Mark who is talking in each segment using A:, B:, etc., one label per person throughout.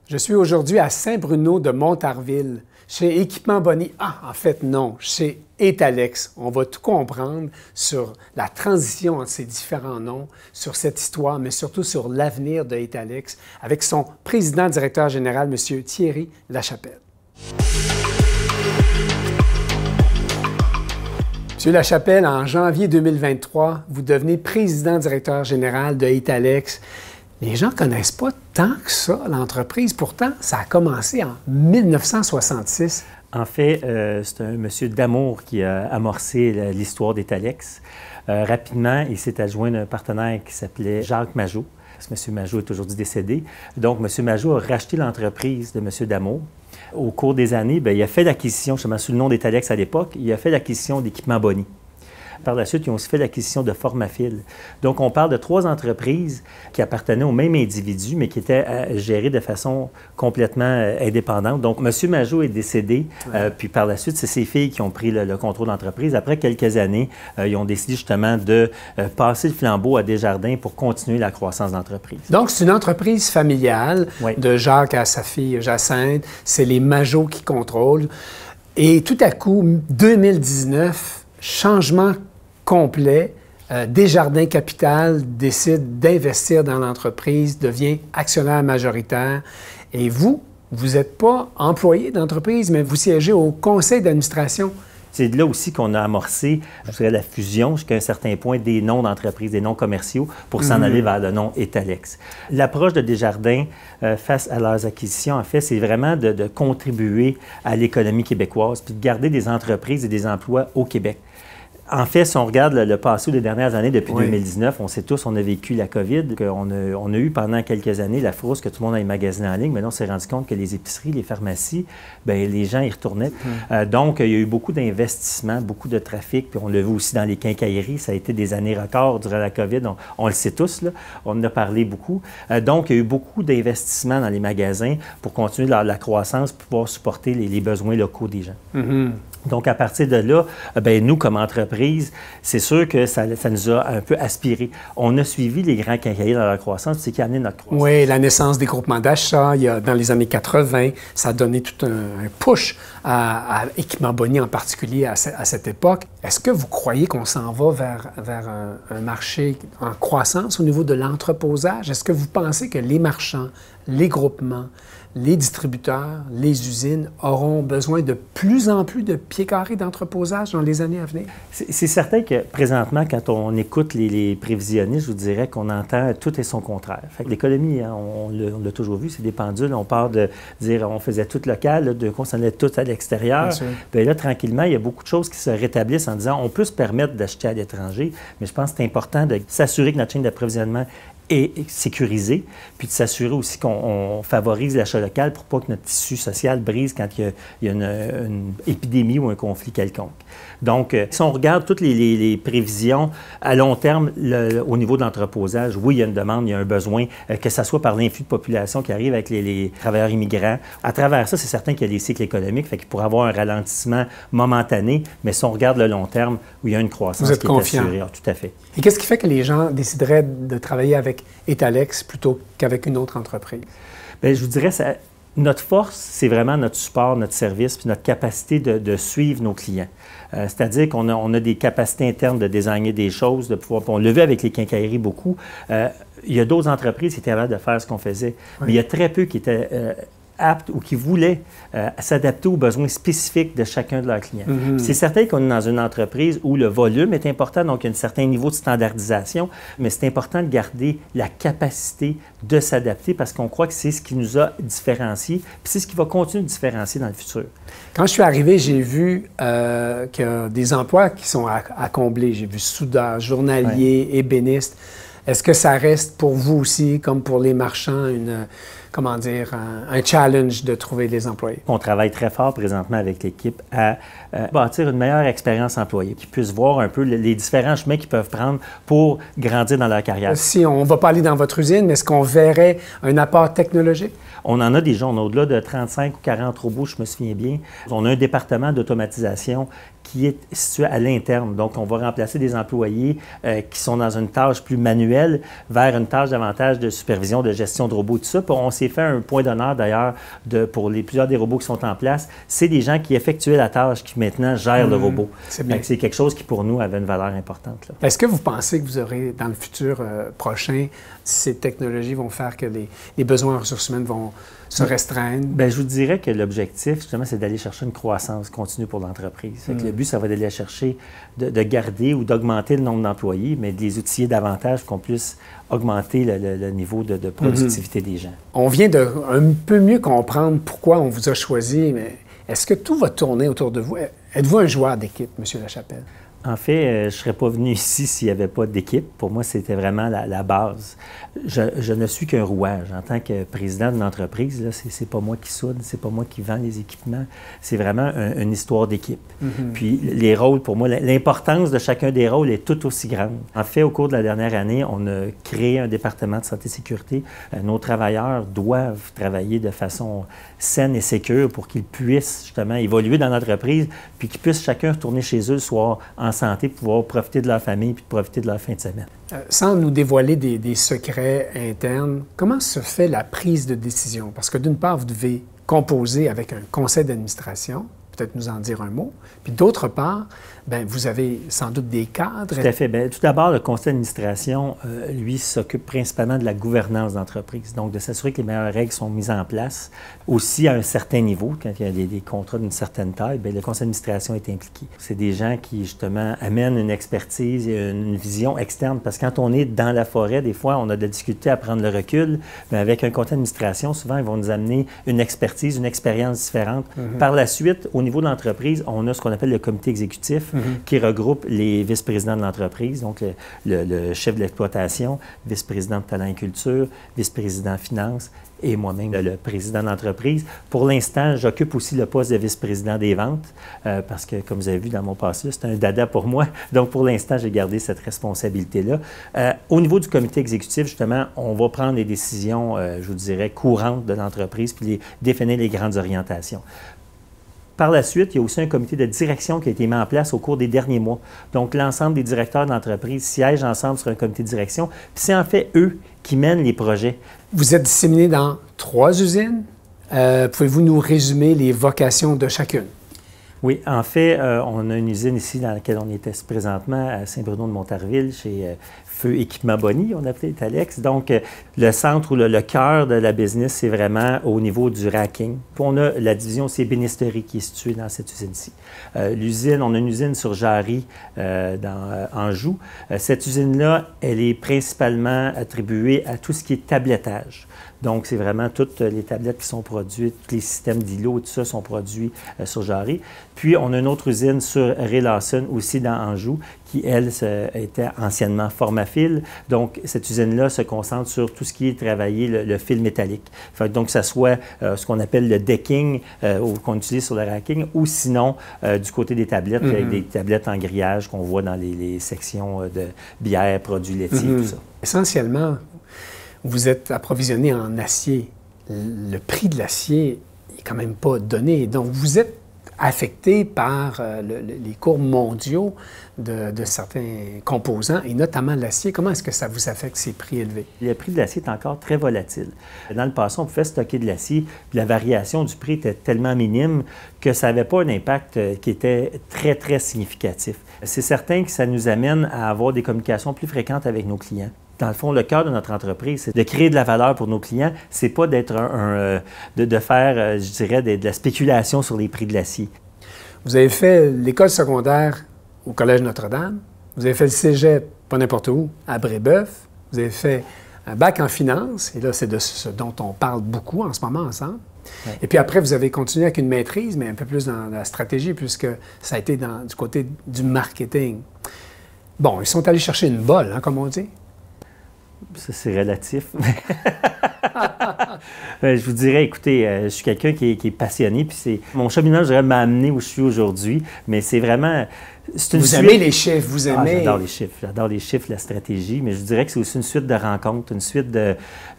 A: Je suis aujourd'hui à Saint-Bruno de Montarville, chez Équipement Boni. En fait, non, chez Etalex. On va tout comprendre sur la transition entre ces différents noms, sur cette histoire, mais surtout sur l'avenir de Etalex, avec son président-directeur général, M. Thierry Lachapelle. M. Lachapelle, en janvier 2023, vous devenez président-directeur général de Etalex. Les gens ne connaissent pas tant que ça l'entreprise. Pourtant, ça a commencé en 1966.
B: En fait, c'est un monsieur d'amour qui a amorcé l'histoire d'Etalex. Rapidement, il s'est adjoint d'un partenaire qui s'appelait Jacques Majot. M. Majot est aujourd'hui décédé. Donc, M. Majot a racheté l'entreprise de M. Damour. Au cours des années, il a fait l'acquisition, justement sous le nom d'Etalex à l'époque, il a fait l'acquisition d'Équipement Boni. Par la suite, ils ont aussi fait l'acquisition de Formafil. Donc, on parle de 3 entreprises qui appartenaient au même individu, mais qui étaient gérées de façon complètement indépendante. Donc, M. Majot est décédé, puis par la suite, c'est ses filles qui ont pris le contrôle de l'entreprise. Après quelques années, ils ont décidé justement de passer le flambeau à Desjardins pour continuer la croissance de l'entreprise.
A: Donc, c'est une entreprise familiale de Jacques à sa fille Jacinthe. C'est les Majot qui contrôlent. Et tout à coup, 2019, changement complet, Desjardins Capital décide d'investir dans l'entreprise, devient actionnaire majoritaire. Et vous n'êtes pas employé d'entreprise, mais vous siégez au conseil d'administration.
B: C'est de là aussi qu'on a amorcé, je dirais, la fusion jusqu'à un certain point des noms d'entreprises, des noms commerciaux, pour s'en aller vers le nom Etalex. L'approche de Desjardins face à leurs acquisitions, en fait, c'est vraiment de contribuer à l'économie québécoise, puis de garder des entreprises et des emplois au Québec. En fait, si on regarde le passé des dernières années, depuis 2019, on sait tous, on a vécu la COVID, on a eu pendant quelques années la frousse que tout le monde a magasiné en ligne. Maintenant, on s'est rendu compte que les épiceries, les pharmacies, les gens y retournaient. Donc, il y a eu beaucoup d'investissements, beaucoup de trafic, puis on l'a vu aussi dans les quincailleries. Ça a été des années records durant la COVID, on le sait tous, là. On en a parlé beaucoup. Donc, il y a eu beaucoup d'investissements dans les magasins pour continuer la croissance, pour pouvoir supporter les besoins locaux des gens. Donc, à partir de là, nous, comme entreprise, c'est sûr que ça nous a un peu aspiré. On a suivi les grands quincailliers dans leur croissance, c'est ce qui a amené notre croissance.
A: Oui, la naissance des groupements d'achat, dans les années 80, ça a donné tout un push à Équipement Boni en particulier à cette époque. Est-ce que vous croyez qu'on s'en va vers un marché en croissance au niveau de l'entreposage? Est-ce que vous pensez que les marchands, les groupements, les distributeurs, les usines auront besoin de plus en plus de pieds carrés d'entreposage dans les années à venir?
B: C'est certain que présentement, quand on écoute les prévisionnistes, je vous dirais qu'on entend tout et son contraire. L'économie, on l'a toujours vu, c'est des pendules. On part de dire on faisait tout local, de qu'on s'en allait tout à l'extérieur. Bien là, tranquillement, il y a beaucoup de choses qui se rétablissent en disant on peut se permettre d'acheter à l'étranger, mais je pense que c'est important de s'assurer que notre chaîne d'approvisionnement est sécurisée, puis de s'assurer aussi qu'on favorise l'achat local pour pas que notre tissu social brise quand il y a une épidémie ou un conflit quelconque. Donc, si on regarde toutes les prévisions à long terme au niveau de l'entreposage, oui, il y a une demande, il y a un besoin, que ce soit par l'influx de population qui arrive avec les travailleurs immigrants. À travers ça, c'est certain qu'il y a des cycles économiques, fait qu'il pourrait y avoir un ralentissement momentané, mais si on regarde le long terme, où il y a une croissance qui est assurée. Tout à fait.
A: Et qu'est-ce qui fait que les gens décideraient de travailler avec Etalex plutôt qu'avec une autre entreprise?
B: Bien, je vous dirais, notre force, c'est vraiment notre support, notre service, puis notre capacité de suivre nos clients. C'est-à-dire qu'on a des capacités internes de désigner des choses, de pouvoir. On l'a vu avec les quincailleries beaucoup. Il y a d'autres entreprises qui étaient capables de faire ce qu'on faisait, mais il y a très peu qui étaient aptes ou qui voulaient s'adapter aux besoins spécifiques de chacun de leurs clients. C'est certain qu'on est dans une entreprise où le volume est important, donc il y a un certain niveau de standardisation, mais c'est important de garder la capacité de s'adapter parce qu'on croit que c'est ce qui nous a différenciés, puis c'est ce qui va continuer de différencier dans le futur.
A: Quand je suis arrivé, j'ai vu qu'il y a des emplois qui sont à combler. J'ai vu soudeur, journalier, ébéniste. Est-ce que ça reste pour vous aussi, comme pour les marchands, un challenge de trouver des employés?
B: On travaille très fort présentement avec l'équipe à bâtir une meilleure expérience employée, qu'ils puissent voir un peu les différents chemins qu'ils peuvent prendre pour grandir dans leur carrière.
A: Si on ne va pas aller dans votre usine, mais est-ce qu'on verrait un apport technologique?
B: On en a déjà, on a au-delà de 35 ou 40 robots, je me souviens bien. On a un département d'automatisation qui est situé à l'interne. Donc, on va remplacer des employés qui sont dans une tâche plus manuelle vers une tâche davantage de supervision, de gestion de robots, tout ça. Puis on s'est s'est fait un point d'honneur d'ailleurs pour plusieurs des robots qui sont en place. C'est des gens qui effectuaient la tâche qui maintenant gèrent le robot. C'est quelque chose qui pour nous avait une valeur importante.
A: Est-ce que vous pensez que vous aurez dans le futur prochain, ces technologies vont faire que les besoins en ressources humaines vont se restreindre?
B: Bien, je vous dirais que l'objectif, justement, c'est d'aller chercher une croissance continue pour l'entreprise. Le but, ça va d'aller chercher, de garder ou d'augmenter le nombre d'employés, mais de les outiller davantage pour qu'on puisse augmenter le niveau de productivité des gens.
A: On vient de un peu mieux comprendre pourquoi on vous a choisi, mais est-ce que tout va tourner autour de vous? Êtes-vous un joueur d'équipe, M. Lachapelle?
B: En fait, je ne serais pas venu ici s'il n'y avait pas d'équipe. Pour moi, c'était vraiment la base. Je ne suis qu'un rouage. En tant que président d'une entreprise, ce n'est pas moi qui soude, c'est pas moi qui vends les équipements. C'est vraiment une histoire d'équipe. Puis les rôles, pour moi, l'importance de chacun des rôles est tout aussi grande. En fait, au cours de la dernière année, on a créé un département de santé et sécurité. Nos travailleurs doivent travailler de façon saine et sécure pour qu'ils puissent justement évoluer dans l'entreprise, puis qu'ils puissent chacun retourner chez eux le soir en santé, pouvoir profiter de leur famille puis profiter de leur fin de semaine.
A: Sans nous dévoiler des secrets internes, comment se fait la prise de décision? Parce que d'une part, vous devez composer avec un conseil d'administration, peut-être nous en dire un mot, puis d'autre part, bien, vous avez sans doute des cadres.
B: Tout à fait. Bien, tout d'abord, le conseil d'administration, lui, s'occupe principalement de la gouvernance d'entreprise, donc de s'assurer que les meilleures règles sont mises en place. Aussi, à un certain niveau, quand il y a des contrats d'une certaine taille, bien, le conseil d'administration est impliqué. C'est des gens qui, justement, amènent une expertise et une vision externe, parce que quand on est dans la forêt, des fois, on a de la difficulté à prendre le recul, mais avec un conseil d'administration, souvent, ils vont nous amener une expertise, une expérience différente. Par la suite, au niveau de l'entreprise, on a ce qu'on appelle le comité exécutif, qui regroupe les vice-présidents de l'entreprise, donc le chef de l'exploitation, vice-président de talent et culture, vice-président finance et moi-même le président de l'entreprise. Pour l'instant, j'occupe aussi le poste de vice-président des ventes parce que, comme vous avez vu dans mon passé, c'est un dada pour moi. Donc, pour l'instant, j'ai gardé cette responsabilité-là. Au niveau du comité exécutif, justement, on va prendre les décisions, je vous dirais, courantes de l'entreprise puis définir les grandes orientations. Par la suite, il y a aussi un comité de direction qui a été mis en place au cours des derniers mois. Donc, l'ensemble des directeurs d'entreprise siègent ensemble sur un comité de direction. Puis c'est en fait eux qui mènent les projets.
A: Vous êtes disséminés dans 3 usines. Pouvez-vous nous résumer les vocations de chacune?
B: Oui, en fait, on a une usine ici dans laquelle on était présentement à Saint-Bruno-de-Montarville, chez Feu Équipement Boni, on appelait Alex. Donc, le centre ou le cœur de la business, c'est vraiment au niveau du racking. Puis on a la division aussi ébénisterie qui est située dans cette usine-ci. L'usine, on a une usine sur Jarry, dans Anjou. Cette usine-là, elle est principalement attribuée à tout ce qui est tablettage. Donc, c'est vraiment toutes les tablettes qui sont produites, tous les systèmes d'îlots, tout ça sont produits sur Jarry. Puis, on a une autre usine sur Ray Lawson, aussi dans Anjou, qui, elle, était anciennement Formafil. Donc, cette usine-là se concentre sur tout ce qui est travaillé, le fil métallique. Donc, que ce soit ce qu'on appelle le decking, qu'on utilise sur le racking, ou sinon, du côté des tablettes, avec des tablettes en grillage qu'on voit dans les sections de bière, produits laitiers, tout ça.
A: Essentiellement, vous êtes approvisionné en acier. Le prix de l'acier n'est quand même pas donné. Donc, vous êtes affecté par les cours mondiaux de certains composants, et notamment l'acier. Comment est-ce que ça vous affecte, ces prix élevés?
B: Le prix de l'acier est encore très volatile. Dans le passé, on pouvait stocker de l'acier, puis la variation du prix était tellement minime que ça n'avait pas un impact qui était très, très significatif. C'est certain que ça nous amène à avoir des communications plus fréquentes avec nos clients. Dans le fond, le cœur de notre entreprise, c'est de créer de la valeur pour nos clients. C'est pas d'être de faire, je dirais, de la spéculation sur les prix de l'acier.
A: Vous avez fait l'école secondaire au Collège Notre-Dame. Vous avez fait le cégep, pas n'importe où, à Brébeuf. Vous avez fait un bac en finance. Et là, c'est de ce dont on parle beaucoup en ce moment ensemble. Ouais. Et puis après, vous avez continué avec une maîtrise, mais un peu plus dans la stratégie, puisque ça a été du côté du marketing. Bon, ils sont allés chercher une bolle, hein, comme on dit.
B: Ça, c'est relatif. Je vous dirais, écoutez, je suis quelqu'un qui est passionné, puis mon cheminement, je dirais, m'a amené où je suis aujourd'hui, mais c'est vraiment,
A: Vous aimez les chiffres, vous aimez...
B: J'adore les chiffres, la stratégie, mais je dirais que c'est aussi une suite de rencontres, une suite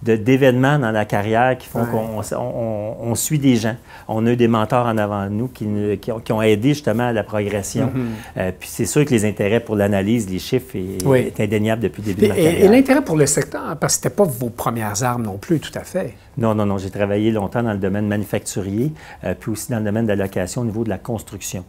B: d'événements dans la carrière qui font qu'on suit des gens. On a eu des mentors en avant de nous qui ont aidé justement à la progression. Puis c'est sûr que les intérêts pour l'analyse, les chiffres, est indéniable depuis le début de ma carrière.
A: Et l'intérêt pour le secteur, parce que ce n'était pas vos premières armes non plus, tout à fait.
B: Non. J'ai travaillé longtemps dans le domaine manufacturier, puis aussi dans le domaine de la location au niveau de la construction.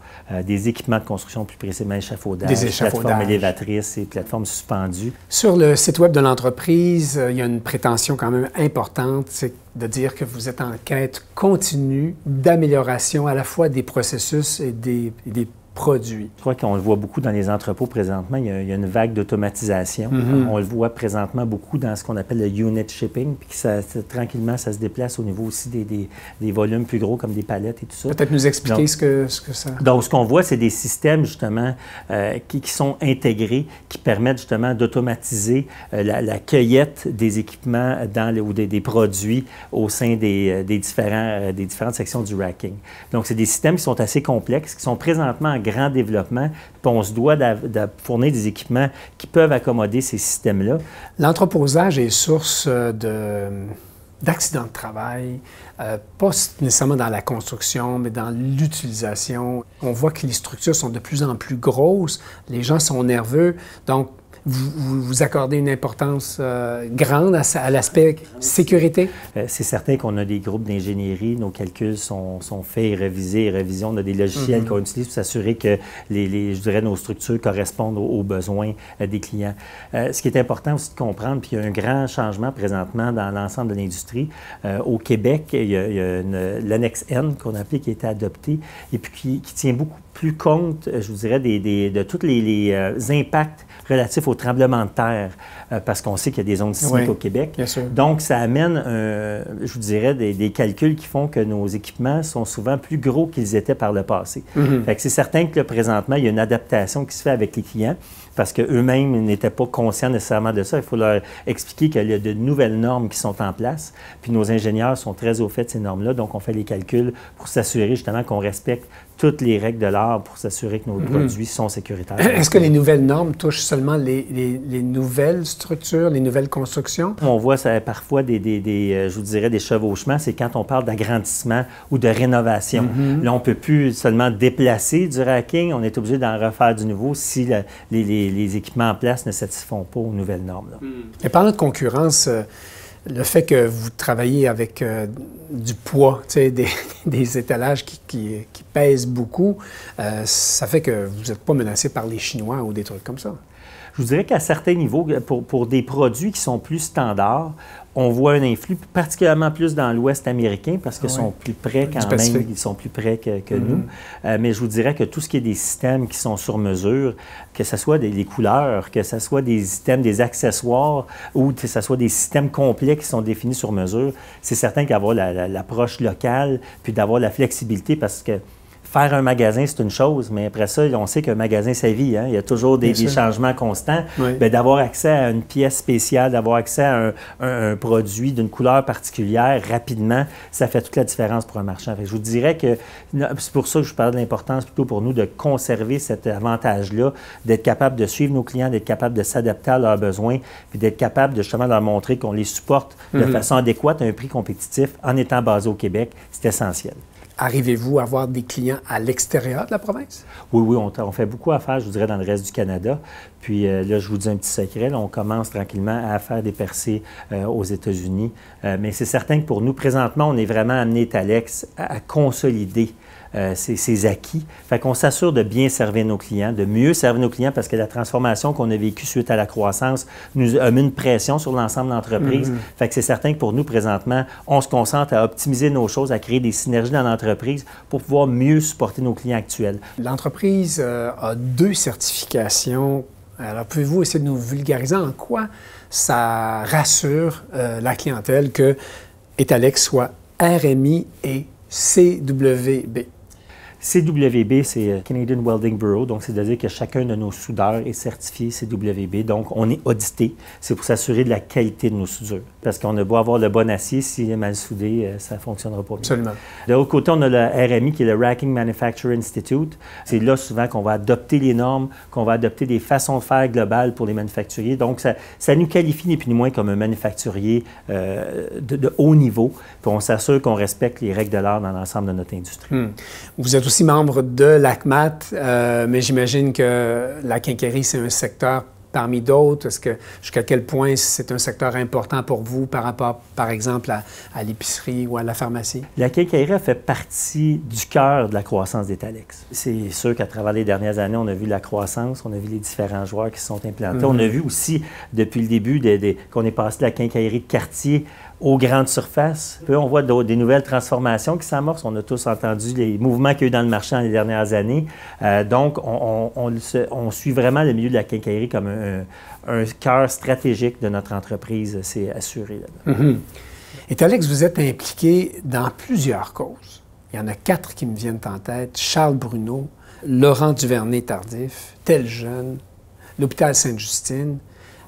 B: Des équipements de construction, plus précisément échafaudages, plateformes élévatrices et plateformes suspendues.
A: Sur le site web de l'entreprise, il y a une prétention quand même importante, c'est de dire que vous êtes en quête continue d'amélioration à la fois des processus et des produits.
B: Je crois qu'on le voit beaucoup dans les entrepôts présentement. Il y a une vague d'automatisation. On le voit présentement beaucoup dans ce qu'on appelle le unit shipping, puis tranquillement, ça se déplace au niveau aussi des volumes plus gros, comme des palettes et tout ça.
A: Peut-être nous expliquer ce que ça...
B: Donc, ce qu'on voit, c'est des systèmes, justement, qui sont intégrés, qui permettent, justement, d'automatiser la cueillette des équipements ou des produits au sein des différentes sections du racking. Donc, c'est des systèmes qui sont assez complexes, qui sont présentement en grand développement, puis on se doit de fournir des équipements qui peuvent accommoder ces systèmes-là.
A: L'entreposage est source d'accidents de travail, pas nécessairement dans la construction, mais dans l'utilisation. On voit que les structures sont de plus en plus grosses, les gens sont nerveux, donc vous accordez une importance grande à l'aspect sécurité?
B: C'est certain qu'on a des groupes d'ingénierie, nos calculs sont faits et révisés. On a des logiciels qu'on utilise pour s'assurer que je dirais, nos structures correspondent aux besoins des clients. Ce qui est important aussi de comprendre, puis il y a un grand changement présentement dans l'ensemble de l'industrie. Au Québec, il y a l'annexe N qu'on a appelé qui a été adoptée et puis qui tient beaucoup plus compte, je vous dirais, de tous les impacts relatifs au tremblement de terre, parce qu'on sait qu'il y a des zones sismiques au Québec.
A: Bien sûr.
B: Donc, ça amène, je vous dirais, des calculs qui font que nos équipements sont souvent plus gros qu'ils étaient par le passé. Fait que c'est certain que là, présentement, il y a une adaptation qui se fait avec les clients, parce qu'eux-mêmes n'étaient pas conscients nécessairement de ça. Il faut leur expliquer qu'il y a de nouvelles normes qui sont en place, puis nos ingénieurs sont très au fait de ces normes-là, donc on fait les calculs pour s'assurer justement qu'on respecte toutes les règles de l'art pour s'assurer que nos produits sont sécuritaires.
A: Est-ce que les nouvelles normes touchent seulement les nouvelles structures, les nouvelles constructions?
B: On voit ça, parfois je vous dirais, des chevauchements, c'est quand on parle d'agrandissement ou de rénovation. Là, on ne peut plus seulement déplacer du racking, on est obligé d'en refaire du nouveau si les équipements en place ne satisfont pas aux nouvelles normes.
A: Et parlant de concurrence, le fait que vous travaillez avec du poids, des étalages qui pèsent beaucoup, ça fait que vous n'êtes pas menacé par les Chinois ou des trucs comme ça.
B: Je vous dirais qu'à certains niveaux, pour des produits qui sont plus standards, on voit un influx, particulièrement plus dans l'Ouest américain, parce qu'ils sont plus près quand même, ils sont plus près que nous. Mais je vous dirais que tout ce qui est des systèmes qui sont sur mesure, que ce soit des couleurs, que ce soit des systèmes, des accessoires, ou que ce soit des systèmes complets qui sont définis sur mesure, c'est certain qu'avoir l'approche locale, puis d'avoir la flexibilité, parce que faire un magasin, c'est une chose, mais après ça, on sait qu'un magasin, ça vit. Il y a toujours des changements constants. Bien, d'avoir accès à une pièce spéciale, d'avoir accès à un produit d'une couleur particulière rapidement, ça fait toute la différence pour un marchand. Fait que je vous dirais que c'est pour ça que je parle de l'importance plutôt pour nous de conserver cet avantage-là, d'être capable de suivre nos clients, d'être capable de s'adapter à leurs besoins, puis d'être capable de justement leur montrer qu'on les supporte de façon adéquate à un prix compétitif en étant basé au Québec. C'est essentiel.
A: Arrivez-vous à avoir des clients à l'extérieur de la province?
B: Oui, on fait beaucoup d'affaires, je vous dirais, dans le reste du Canada. Puis là, je vous dis un petit secret, là, on commence tranquillement à faire des percées aux États-Unis. Mais c'est certain que pour nous, présentement, on est vraiment amené, Alex, à consolider ces acquis. Fait qu'on s'assure de bien servir nos clients, de mieux servir nos clients, parce que la transformation qu'on a vécue suite à la croissance nous a mis une pression sur l'ensemble de l'entreprise. Fait que c'est certain que pour nous, présentement, on se concentre à optimiser nos choses, à créer des synergies dans l'entreprise pour pouvoir mieux supporter nos clients actuels. L'entreprise
A: a 2 certifications. Alors, pouvez-vous essayer de nous vulgariser en quoi ça rassure la clientèle que Etalex soit RMI et CWB?
B: CWB, c'est Canadian Welding Bureau, donc c'est-à-dire que chacun de nos soudeurs est certifié CWB, donc on est audité. C'est pour s'assurer de la qualité de nos soudures. Parce qu'on a beau avoir le bon acier, s'il est mal soudé, ça ne fonctionnera pas bien.
A: Absolument.
B: De l'autre côté, on a le RMI, qui est le Racking Manufacturing Institute. C'est là souvent qu'on va adopter les normes, qu'on va adopter des façons de faire globales pour les manufacturiers. Donc, ça nous qualifie ni plus ni moins comme un manufacturier de haut niveau, puis on s'assure qu'on respecte les règles de l'art dans l'ensemble de notre industrie.
A: Vous êtes aussi membre de l'ACMAT, mais j'imagine que la quincaillerie, c'est un secteur parmi d'autres. Est-ce que, jusqu'à quel point c'est un secteur important pour vous par rapport, par exemple, à l'épicerie ou à la pharmacie?
B: La quincaillerie fait partie du cœur de la croissance d'Étalex. C'est sûr qu'à travers les dernières années, on a vu la croissance, on a vu les différents joueurs qui se sont implantés. On a vu aussi, depuis le début, qu'on est passé de la quincaillerie de quartier aux grandes surfaces. Puis on voit des nouvelles transformations qui s'amorcent. On a tous entendu les mouvements qu'il y a eu dans le marché dans les dernières années. Donc, on suit vraiment le milieu de la quincaillerie comme un cœur stratégique de notre entreprise, c'est assuré.
A: Étalex, vous êtes impliqué dans plusieurs causes. Il y en a 4 qui me viennent en tête. Charles Bruno, Laurent Duvernay-Tardif, Tel Jeune, l'hôpital Sainte-Justine.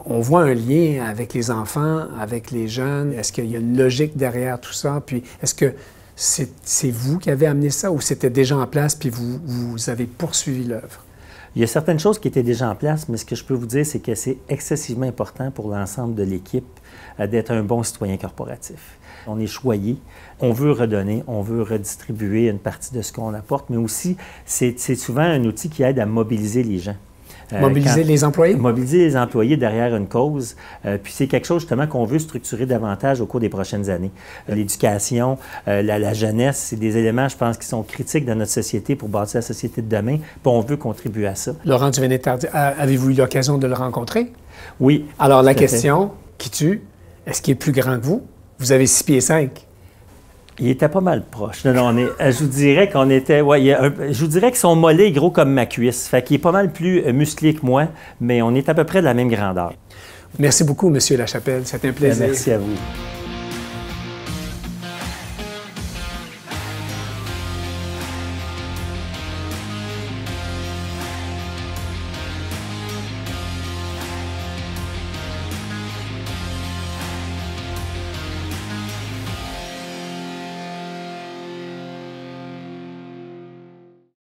A: On voit un lien avec les enfants, avec les jeunes. Est-ce qu'il y a une logique derrière tout ça? Puis est-ce que c'est vous qui avez amené ça ou c'était déjà en place puis vous avez poursuivi l'œuvre?
B: Il y a certaines choses qui étaient déjà en place, mais ce que je peux vous dire, c'est que c'est excessivement important pour l'ensemble de l'équipe d'être un bon citoyen corporatif. On est choyé, on veut redonner, on veut redistribuer une partie de ce qu'on apporte, mais aussi, c'est souvent un outil qui aide à mobiliser les gens.
A: Mobiliser les employés?
B: Mobiliser les employés derrière une cause. Puis c'est quelque chose justement qu'on veut structurer davantage au cours des prochaines années. L'éducation, la jeunesse, c'est des éléments, je pense, qui sont critiques dans notre société pour bâtir la société de demain. Puis on veut contribuer à ça.
A: Laurent Duvernay-Tardif, avez-vous eu l'occasion de le rencontrer?
B: Oui.
A: Alors la question qui tue, est-ce qu'il est plus grand que vous? Vous avez 6 pieds 5.
B: Il était pas mal proche. Non, je vous dirais qu'on était... Ouais, je vous dirais que son mollet est gros comme ma cuisse. Fait qu'il est pas mal plus musclé que moi, mais on est à peu près de la même grandeur.
A: Merci beaucoup, M. Lachapelle. C'était un plaisir.
B: Merci à vous.